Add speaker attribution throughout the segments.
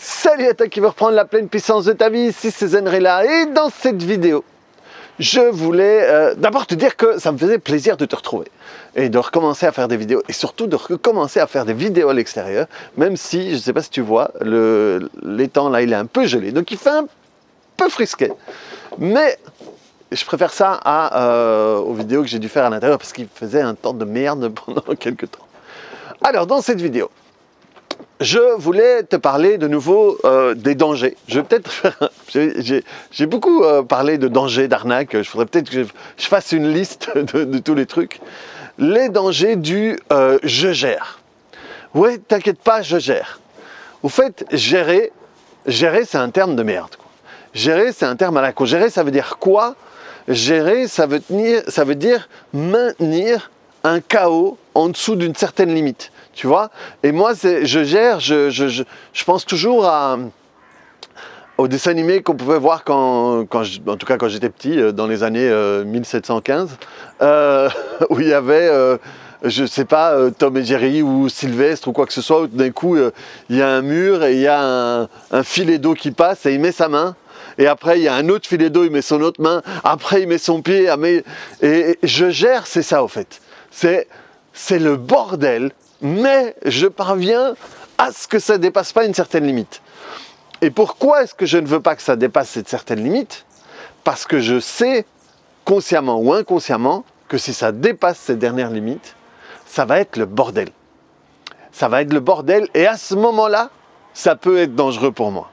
Speaker 1: Salut à toi qui veut reprendre la pleine puissance de ta vie, ici c'est Zenrela et dans cette vidéo, je voulais d'abord te dire que ça me faisait plaisir de te retrouver et de recommencer à faire des vidéos et surtout de recommencer à faire des vidéos à l'extérieur, même si, je ne sais pas si tu vois, l'étang là il est un peu gelé, donc il fait un peu frisquet, mais je préfère ça aux vidéos que j'ai dû faire à l'intérieur parce qu'il faisait un temps de merde pendant quelques temps. Alors dans cette vidéo, je voulais te parler de nouveau des dangers. Je vais peut-être faire... J'ai beaucoup parlé de dangers, d'arnaques. Il faudrait peut-être que je fasse une liste de tous les trucs. Les dangers du je gère. Ouais, t'inquiète pas, je gère. Au fait, gérer c'est un terme de merde, quoi. Gérer, c'est un terme à la con. Gérer, ça veut dire quoi? Gérer, ça veut dire maintenir un chaos en dessous d'une certaine limite. Tu vois? Et moi, je gère, je pense toujours au dessin animé qu'on pouvait voir en tout cas quand j'étais petit, dans les années 1715, où il y avait, je sais pas, Tom et Jerry ou Sylvestre ou quoi que ce soit, où d'un coup, il y a un mur et il y a un filet d'eau qui passe et il met sa main. Et après, il y a un autre filet d'eau, il met son autre main. Après, il met son pied. Et je gère, c'est ça, au fait. C'est le bordel. Mais je parviens à ce que ça ne dépasse pas une certaine limite. Et pourquoi est-ce que je ne veux pas que ça dépasse cette certaine limite? Parce que je sais, consciemment ou inconsciemment, que si ça dépasse cette dernière limite, ça va être le bordel. Ça va être le bordel et à ce moment-là, ça peut être dangereux pour moi.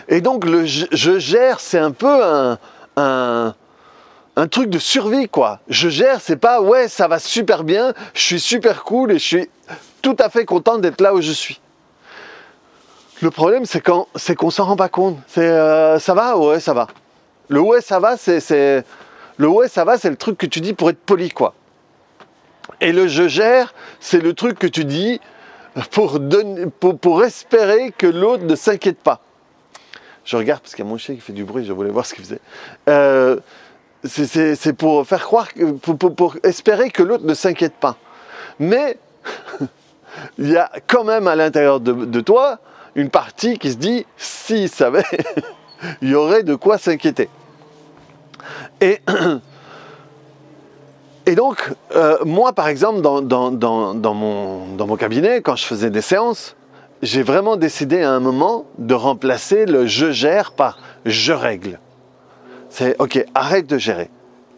Speaker 1: Et donc, je gère, c'est un peu un truc de survie, quoi. Je gère, c'est pas, ouais, ça va super bien, je suis super cool et je suis tout à fait content d'être là où je suis. Le problème, c'est qu'on s'en rend pas compte. Ça va? Ouais, ça va. Le ouais, ça va, le ouais, ça va, c'est le truc que tu dis pour être poli, quoi. Et le je gère, c'est le truc que tu dis pour espérer que l'autre ne s'inquiète pas. Je regarde parce qu'il y a mon chien qui fait du bruit, je voulais voir ce qu'il faisait. C'est pour faire croire, pour espérer que l'autre ne s'inquiète pas. Mais il y a quand même à l'intérieur de toi une partie qui se dit, s'il savait, il y aurait de quoi s'inquiéter. Et donc, moi par exemple, dans mon cabinet, quand je faisais des séances, j'ai vraiment décidé à un moment de remplacer le je gère par je règle. C'est ok, arrête de gérer.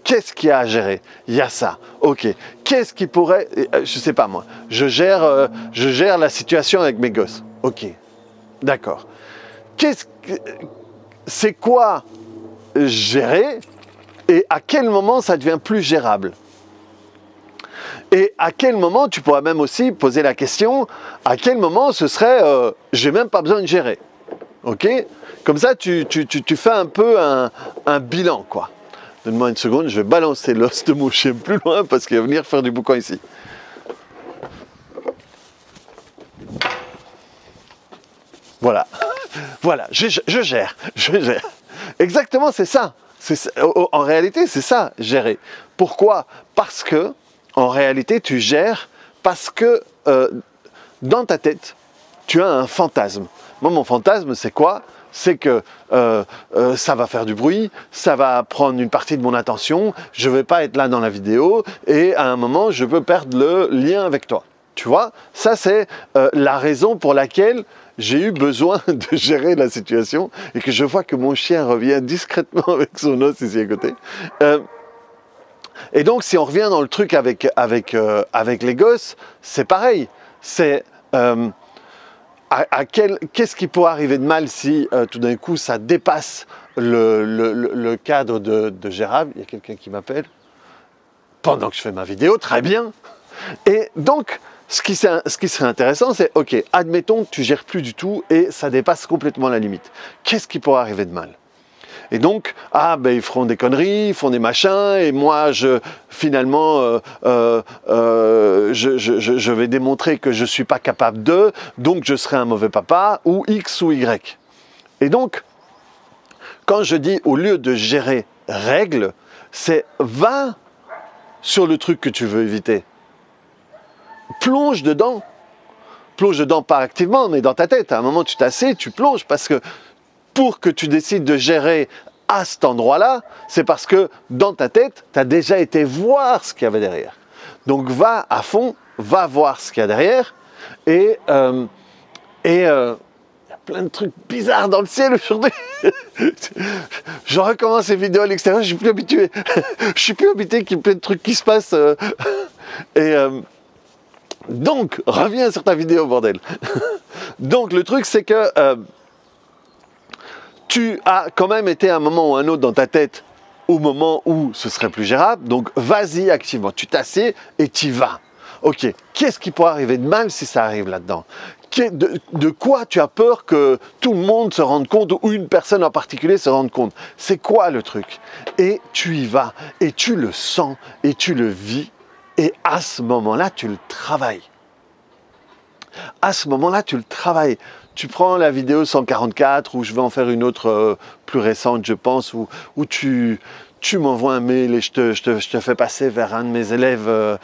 Speaker 1: Qu'est-ce qu'il y a à gérer? Il y a ça. Ok. Qu'est-ce qui pourrait... Je sais pas moi. Je gère la situation avec mes gosses. Ok. D'accord. C'est quoi gérer et à quel moment ça devient plus gérable? Et à quel moment, tu pourrais même aussi poser la question, à quel moment ce serait j'ai même pas besoin de gérer. Ok? Comme ça, tu fais un peu un bilan, quoi. Donne-moi une seconde, je vais balancer l'os de mon chien plus loin parce qu'il va venir faire du boucan ici. Voilà. Voilà, je gère. Exactement, c'est ça. En réalité, c'est ça, gérer. Pourquoi? Parce que, en réalité, tu gères parce que dans ta tête, tu as un fantasme. Moi, mon fantasme, c'est quoi? C'est que ça va faire du bruit, ça va prendre une partie de mon attention, je ne vais pas être là dans la vidéo et à un moment, je veux perdre le lien avec toi. Tu vois? Ça, c'est la raison pour laquelle j'ai eu besoin de gérer la situation et que je vois que mon chien revient discrètement avec son os ici à côté. Et donc, si on revient dans le truc avec les gosses, c'est pareil. C'est... qu'est-ce qui pourrait arriver de mal si tout d'un coup ça dépasse le cadre de gérable? Il y a quelqu'un qui m'appelle pendant que je fais ma vidéo, très bien. Et donc, ce qui serait intéressant, c'est, ok, admettons que tu gères plus du tout et ça dépasse complètement la limite. Qu'est-ce qui pourrait arriver de mal? Et donc, ils feront des conneries, ils font des machins, et moi, finalement, je vais démontrer que je ne suis pas capable de, donc je serai un mauvais papa, ou X ou Y. Et donc, quand je dis, au lieu de gérer règle, c'est va sur le truc que tu veux éviter. Plonge dedans. plonges dedans pas activement, mais dans ta tête. À un moment, tu t'assieds, tu plonges, parce que pour que tu décides de gérer à cet endroit-là, c'est parce que dans ta tête, tu as déjà été voir ce qu'il y avait derrière. Donc va à fond, va voir ce qu'il y a derrière, et il y a plein de trucs bizarres dans le ciel aujourd'hui. Je recommence ces vidéos à l'extérieur, je suis plus habitué. Je suis plus habitué qu'il y ait plein de trucs qui se passent. Donc, reviens sur ta vidéo, bordel. Donc, le truc, c'est que tu as quand même été à un moment ou un autre dans ta tête au moment où ce serait plus gérable. Donc, vas-y activement. Tu t'assieds et tu vas. Ok, qu'est-ce qui pourrait arriver de mal si ça arrive là-dedans? De quoi tu as peur que tout le monde se rende compte ou une personne en particulier se rende compte? C'est quoi le truc? Et tu y vas, et tu le sens, et tu le vis, et à ce moment-là, tu le travailles. À ce moment-là, tu le travailles. Tu prends la vidéo 144, ou je vais en faire une autre plus récente, je pense, où tu m'envoies un mail et je te fais passer vers un de mes élèves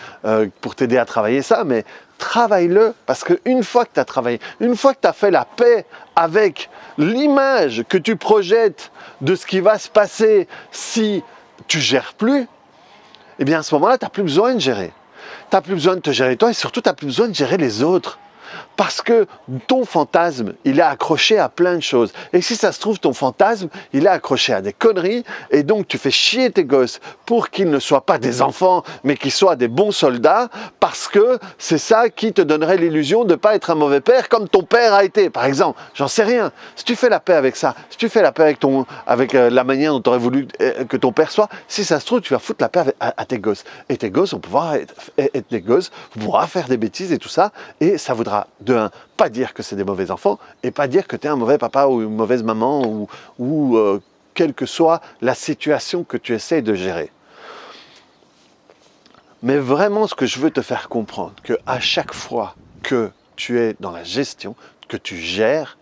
Speaker 1: pour t'aider à travailler ça, mais travaille-le, parce qu'une fois que tu as travaillé, une fois que tu as fait la paix avec l'image que tu projettes de ce qui va se passer si tu gères plus, eh bien à ce moment-là, tu n'as plus besoin de gérer. Tu n'as plus besoin de te gérer toi et surtout, tu n'as plus besoin de gérer les autres. Parce que ton fantasme, il est accroché à plein de choses. Et si ça se trouve, ton fantasme, il est accroché à des conneries. Et donc, tu fais chier tes gosses pour qu'ils ne soient pas des enfants, mais qu'ils soient des bons soldats. Parce que c'est ça qui te donnerait l'illusion de ne pas être un mauvais père comme ton père a été. Par exemple, j'en sais rien. Si tu fais la paix avec ça, si tu fais la paix avec la manière dont tu aurais voulu que ton père soit, si ça se trouve, tu vas foutre la paix à tes gosses. Et tes gosses vont pouvoir être des gosses, vous pourrez faire des bêtises et tout ça. Et ça voudra de un, pas dire que c'est des mauvais enfants et pas dire que tu es un mauvais papa ou une mauvaise maman ou quelle que soit la situation que tu essaies de gérer. Mais vraiment, ce que je veux te faire comprendre, que à chaque fois que tu es dans la gestion, que tu gères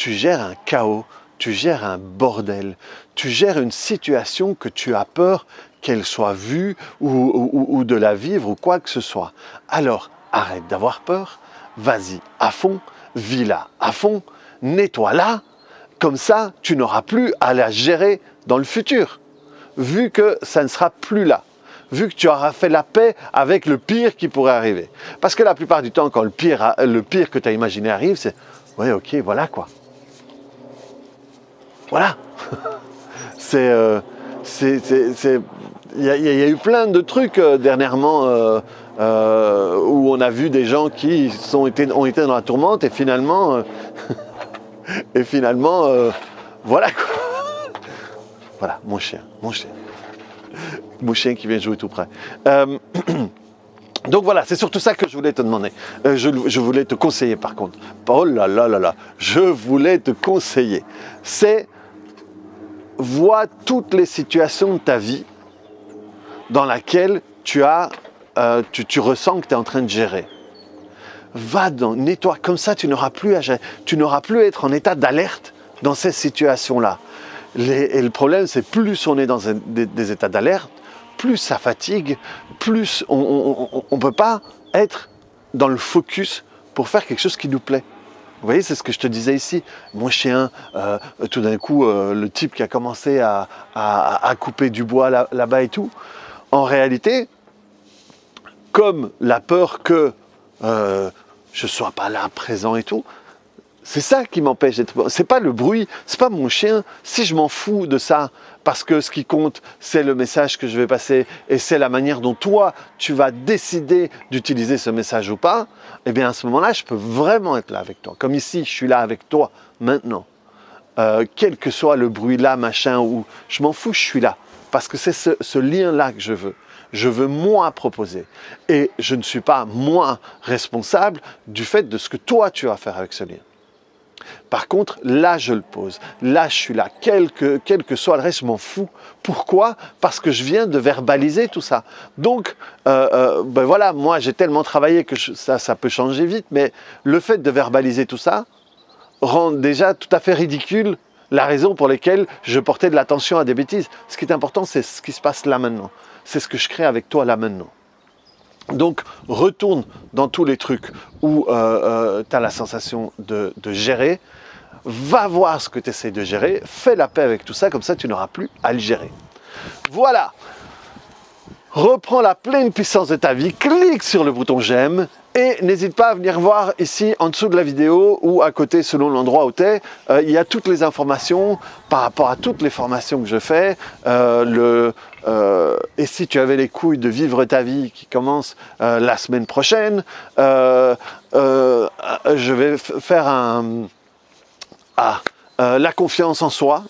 Speaker 1: un chaos, tu gères un bordel, tu gères une situation que tu as peur qu'elle soit vue ou de la vivre ou quoi que ce soit. Alors, arrête d'avoir peur. Vas-y à fond, vis-la à fond, nettoie-la, comme ça tu n'auras plus à la gérer dans le futur, vu que ça ne sera plus là, vu que tu auras fait la paix avec le pire qui pourrait arriver. Parce que la plupart du temps, quand le pire que tu as imaginé arrive, c'est « ouais, ok, voilà quoi ». Voilà. Il y a eu plein de trucs dernièrement où on a vu des gens qui ont été dans la tourmente et finalement, voilà quoi. Voilà, mon chien qui vient jouer tout près. Donc voilà, c'est surtout ça que je voulais te demander. Je voulais te conseiller par contre. Oh là là là là, je voulais te conseiller. C'est vois toutes les situations de ta vie dans laquelle tu ressens que tu es en train de gérer. Va dans, nettoie, comme ça tu n'auras plus à gérer, tu n'auras plus à être en état d'alerte dans ces situations-là. Et le problème, c'est plus on est dans des états d'alerte, plus ça fatigue, plus on ne peut pas être dans le focus pour faire quelque chose qui nous plaît. Vous voyez, c'est ce que je te disais ici. Mon chien, tout d'un coup, le type qui a commencé à couper du bois là-bas et tout, en réalité, comme la peur que je ne sois pas là, présent et tout, c'est ça qui m'empêche d'être... C'est pas le bruit, c'est pas mon chien. Si je m'en fous de ça, parce que ce qui compte, c'est le message que je vais passer et c'est la manière dont toi, tu vas décider d'utiliser ce message ou pas, eh bien à ce moment-là, je peux vraiment être là avec toi. Comme ici, je suis là avec toi, maintenant. Quel que soit le bruit là, machin, ou je m'en fous, je suis là. Parce que c'est ce lien-là que je veux. Je veux moi proposer. Et je ne suis pas moi responsable du fait de ce que toi, tu vas faire avec ce lien. Par contre, là, je le pose. Là, je suis là. Quel que soit le reste, je m'en fous. Pourquoi? Parce que je viens de verbaliser tout ça. Donc, ben voilà, moi, j'ai tellement travaillé que ça peut changer vite, mais le fait de verbaliser tout ça rend déjà tout à fait ridicule la raison pour laquelle je portais de l'attention à des bêtises. Ce qui est important, c'est ce qui se passe là maintenant. C'est ce que je crée avec toi là maintenant. Donc, retourne dans tous les trucs où tu as la sensation de gérer. Va voir ce que tu essaies de gérer. Fais la paix avec tout ça, comme ça, tu n'auras plus à le gérer. Voilà. Reprends la pleine puissance de ta vie. Clique sur le bouton j'aime. Et n'hésite pas à venir voir ici en dessous de la vidéo ou à côté selon l'endroit où tu es. Il y a toutes les informations par rapport à toutes les formations que je fais. Et si tu avais les couilles de vivre ta vie qui commence la semaine prochaine, je vais faire la confiance en soi,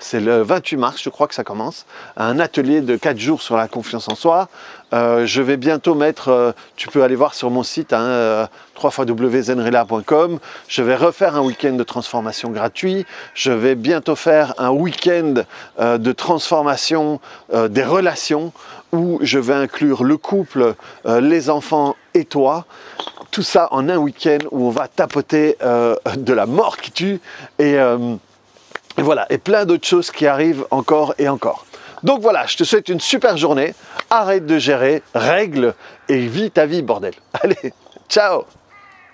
Speaker 1: c'est le 28 mars, je crois que ça commence, un atelier de 4 jours sur la confiance en soi. Je vais bientôt mettre, tu peux aller voir sur mon site, www.zenrela.com. Je vais refaire un week-end de transformation gratuit. Je vais bientôt faire un week-end de transformation des relations où je vais inclure le couple, les enfants et toi. Tout ça en un week-end où on va tapoter de la mort qui tue et voilà, et plein d'autres choses qui arrivent encore et encore. Donc voilà, je te souhaite une super journée. Arrête de gérer, règle et vis ta vie, bordel. Allez, ciao!